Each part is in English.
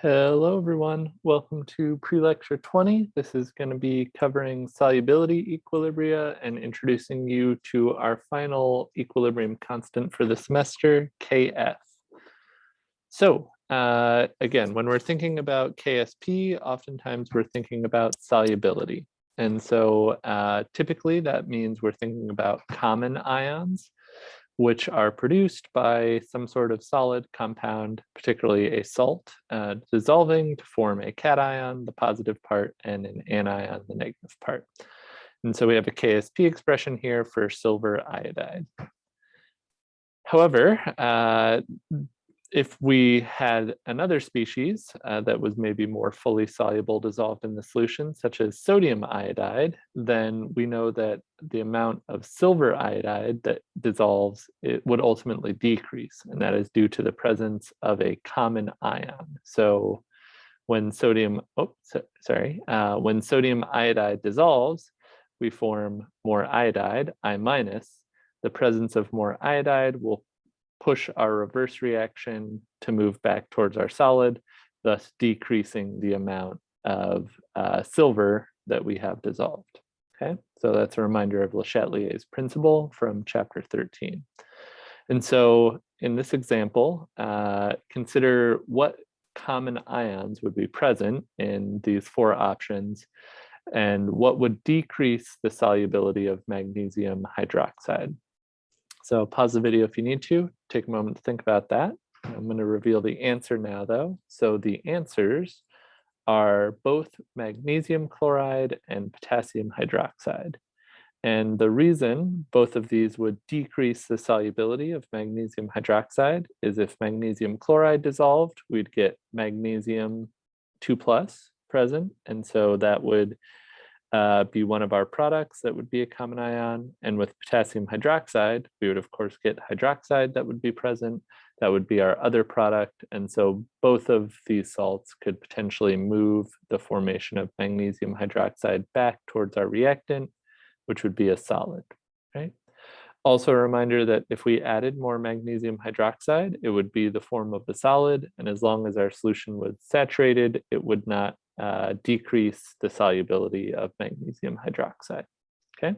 Hello, everyone. Welcome to pre-lecture 20. This is going to be covering solubility equilibria and introducing you to our final equilibrium constant for the semester, Kf. So again, when we're thinking about KSP, oftentimes we're thinking about solubility. And so typically that means we're thinking about common ions, which are produced by some sort of solid compound, particularly a salt, dissolving to form a cation, the positive part, and an anion, the negative part. And so we have a KSP expression here for silver iodide. However, if we had another species that was maybe more fully soluble dissolved in the solution, such as sodium iodide, then we know that the amount of silver iodide that dissolves, it would ultimately decrease, and that is due to the presence of a common ion. So when sodium, when sodium iodide dissolves, we form more iodide, I minus. The presence of more iodide will push our reverse reaction to move back towards our solid, thus decreasing the amount of silver that we have dissolved. Okay, so that's a reminder of Le Chatelier's principle from chapter 13. And so in this example, consider what common ions would be present in these four options and what would decrease the solubility of magnesium hydroxide. So pause the video if you need to, take a moment to think about that. I'm going to reveal the answer now though. So the answers are both magnesium chloride and potassium hydroxide. And the reason both of these would decrease the solubility of magnesium hydroxide is if magnesium chloride dissolved, we'd get magnesium 2+ present. And so that would be one of our products that would be a common ion. And with potassium hydroxide, we would of course get hydroxide that would be present. That would be our other product. And so both of these salts could potentially move the formation of magnesium hydroxide back towards our reactant, which would be a solid, right? Also a reminder that if we added more magnesium hydroxide, it would be the form of the solid. And as long as our solution was saturated, it would not decrease the solubility of magnesium hydroxide, okay?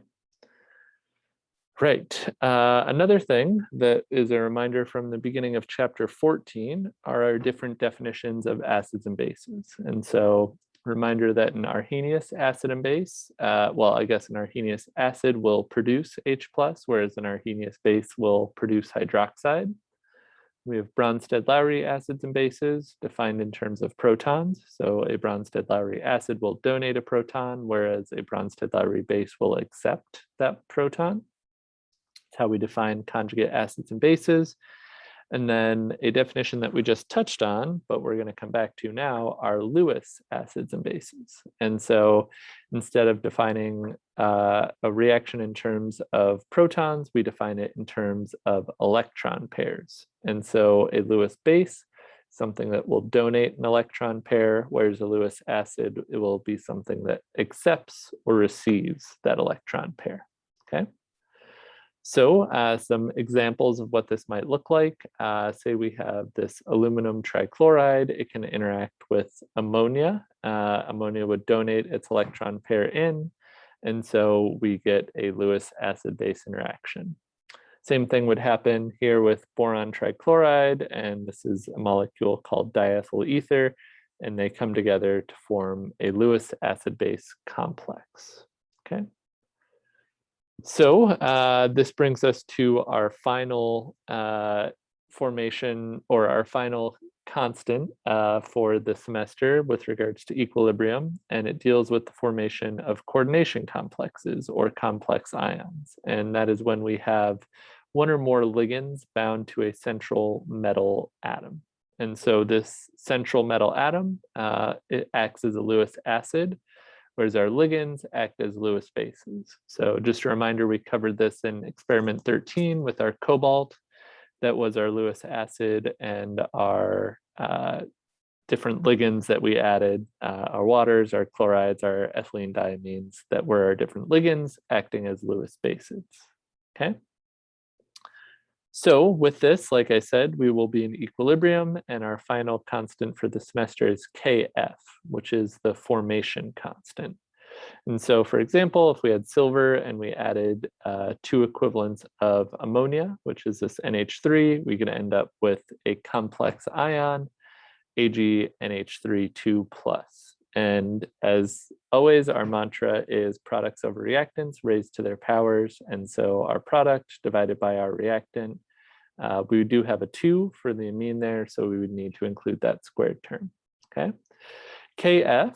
Right, another thing that is a reminder from the beginning of chapter 14 are our different definitions of acids and bases. And so reminder that an Arrhenius acid and base, well, I guess an Arrhenius acid will produce H+, whereas an Arrhenius base will produce hydroxide. We have Bronsted-Lowry acids and bases defined in terms of protons. So a Bronsted-Lowry acid will donate a proton, whereas a Bronsted-Lowry base will accept that proton. That's how we define conjugate acids and bases. And then a definition that we just touched on, but we're going to come back to now, are Lewis acids and bases. And so instead of defining a reaction in terms of protons, we define it in terms of electron pairs. And so a Lewis base, something that will donate an electron pair, whereas a Lewis acid, it will be something that accepts or receives that electron pair, okay? So some examples of what this might look like, say we have this aluminum trichloride, it can interact with ammonia. Ammonia would donate its electron pair in, and so we get a Lewis acid-base interaction. Same thing would happen here with boron trichloride, and this is a molecule called diethyl ether, and they come together to form a Lewis acid-base complex, okay? So this brings us to our final formation, or our final constant for the semester with regards to equilibrium, and it deals with the formation of coordination complexes or complex ions. And that is when we have one or more ligands bound to a central metal atom. And so this central metal atom, it acts as a Lewis acid, whereas our ligands act as Lewis bases. So just a reminder, we covered this in experiment 13 with our cobalt. That was our Lewis acid, and our different ligands that we added, our waters, our chlorides, our ethylene diamines, that were our different ligands acting as Lewis bases, okay? So with this, like I said, we will be in equilibrium, and our final constant for the semester is Kf, which is the formation constant. And so, for example, if we had silver and we added 2 equivalents of ammonia, which is this NH3, we're going to end up with a complex ion, AgNH3 2+. And as always, our mantra is products over reactants raised to their powers. And so our product divided by our reactant, we do have a 2 for the amine there, so we would need to include that squared term, okay? Kf,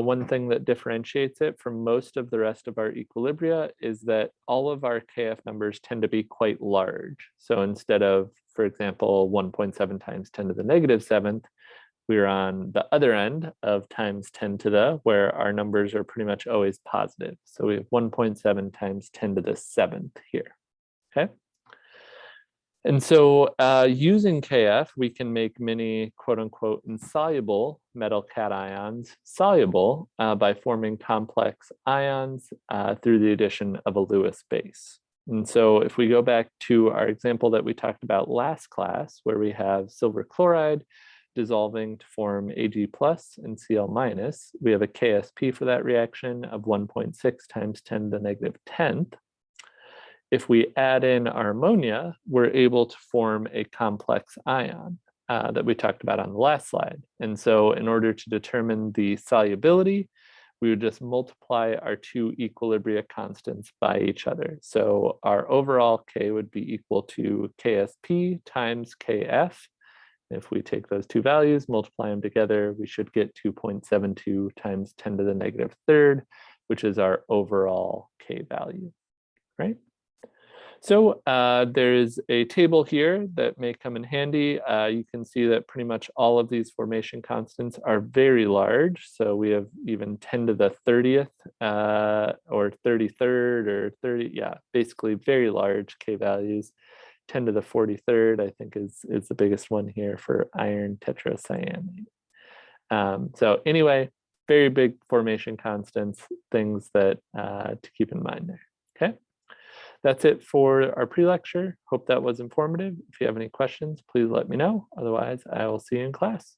one thing that differentiates it from most of the rest of our equilibria is that all of our Kf numbers tend to be quite large. So instead of, for example, 1.7 times 10 to the negative 7th, we're on the other end of times 10 to the, where our numbers are pretty much always positive. So we have 1.7 times 10 to the 7th here, okay? And so using Kf, we can make many quote unquote insoluble metal cations soluble by forming complex ions through the addition of a Lewis base. And so if we go back to our example that we talked about last class, where we have silver chloride dissolving to form Ag plus and Cl minus, we have a Ksp for that reaction of 1.6 times 10 to the negative 10th. If we add in our ammonia, we're able to form a complex ion that we talked about on the last slide. And so in order to determine the solubility, we would just multiply our 2 equilibria constants by each other. So our overall K would be equal to Ksp times Kf. If we take those 2 values, multiply them together, we should get 2.72 times 10 to the negative 3rd, which is our overall K value, right? So there is a table here that may come in handy. You can see that pretty much all of these formation constants are very large. So we have even 10 to the 30th or 33rd or 30, yeah, basically very large K values. 10 to the 43rd, I think is the biggest one here for iron tetracyanate. So anyway, very big formation constants, things that to keep in mind there, okay? That's it for our pre-lecture. Hope that was informative. If you have any questions, please let me know. Otherwise, I will see you in class.